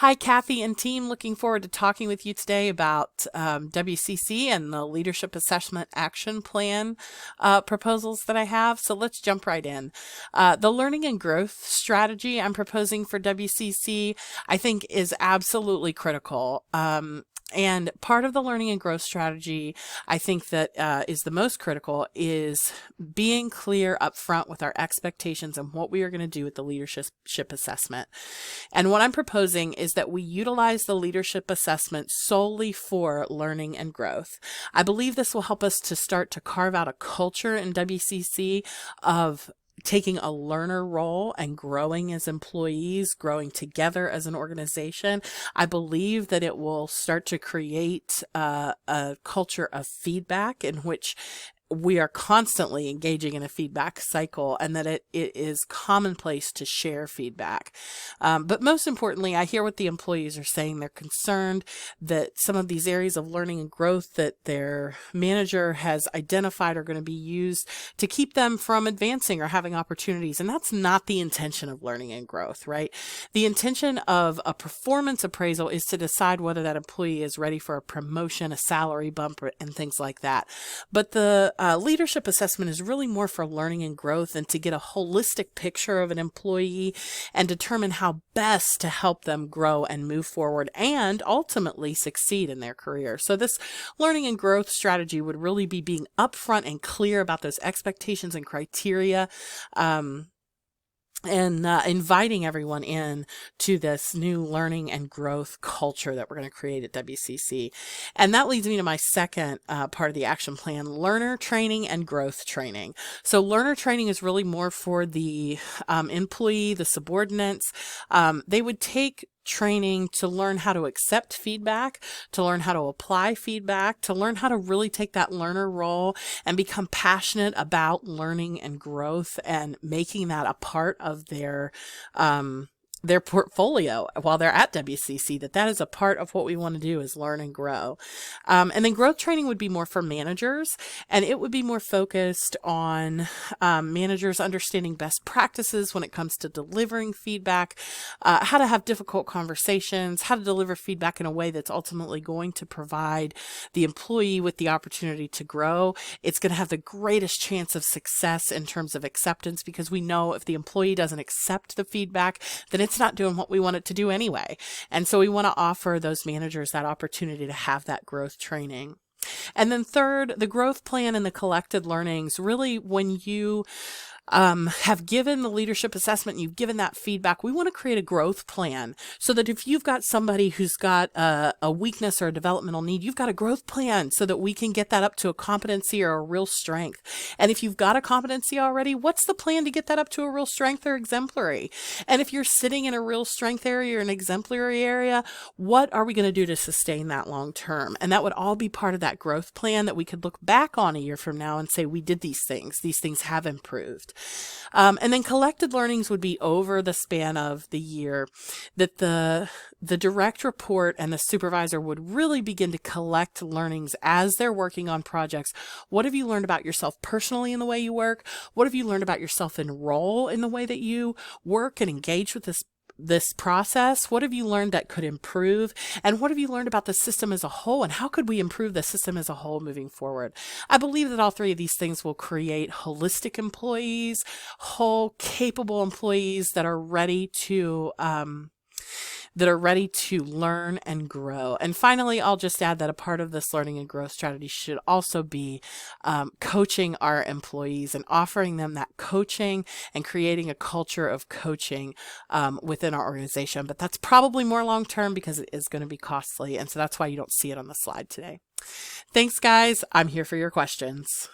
Hi, Kathy and team. Looking forward to talking with you today about WCC and the Leadership Assessment Action Plan proposals that I have. So let's jump right in. The learning and growth strategy I'm proposing for WCC, I think, is absolutely critical. And part of the learning and growth strategy, I think that is the most critical, is being clear up front with our expectations and what we are going to do with the leadership assessment. And what I'm proposing is that we utilize the leadership assessment solely for learning and growth. I believe this will help us to start to carve out a culture in WCC of taking a learner role and growing as employees, growing together as an organization. I believe that it will start to create a culture of feedback in which we are constantly engaging in a feedback cycle, and that it is commonplace to share feedback. But most importantly, I hear what the employees are saying. They're concerned that some of these areas of learning and growth that their manager has identified are going to be used to keep them from advancing or having opportunities. And that's not the intention of learning and growth, right? The intention of a performance appraisal is to decide whether that employee is ready for a promotion, a salary bump, and things like that. But the leadership assessment is really more for learning and growth and to get a holistic picture of an employee and determine how best to help them grow and move forward and ultimately succeed in their career. So this learning and growth strategy would really be being upfront and clear about those expectations and criteria, and inviting everyone in to this new learning and growth culture that we're going to create at WCC. And that leads me to my second part of the action plan, learner training and growth training. So learner training is really more for the employee, the subordinates. They would take training to learn how to accept feedback, to learn how to apply feedback, to learn how to really take that learner role and become passionate about learning and growth and making that a part of their portfolio while they're at WCC, that is a part of what we want to do is learn and grow. And then growth training would be more for managers, and it would be more focused on managers understanding best practices when it comes to delivering feedback, how to have difficult conversations, how to deliver feedback in a way that's ultimately going to provide the employee with the opportunity to grow. It's going to have the greatest chance of success in terms of acceptance, because we know if the employee doesn't accept the feedback, then it's not doing what we want it to do anyway. And so we want to offer those managers that opportunity to have that growth training. And then third, the growth plan and the collected learnings. Really, when you have given the leadership assessment, you've given that feedback, we want to create a growth plan so that if you've got somebody who's got a weakness or a developmental need, you've got a growth plan so that we can get that up to a competency or a real strength. And if you've got a competency already, what's the plan to get that up to a real strength or exemplary? And if you're sitting in a real strength area or an exemplary area, what are we going to do to sustain that long term? And that would all be part of that growth plan that we could look back on a year from now and say, we did these things have improved. And then collected learnings would be over the span of the year, that the direct report and the supervisor would really begin to collect learnings as they're working on projects. What have you learned about yourself personally in the way you work? What have you learned about yourself in role in the way that you work and engage with this process? What have you learned that could improve? And what have you learned about the system as a whole? And how could we improve the system as a whole moving forward? I believe that all three of these things will create holistic employees, whole, capable employees that are ready to learn and grow. And finally, I'll just add that a part of this learning and growth strategy should also be coaching our employees and offering them that coaching and creating a culture of coaching within our organization. But that's probably more long-term because it is going to be costly. And so that's why you don't see it on the slide today. Thanks, guys. I'm here for your questions.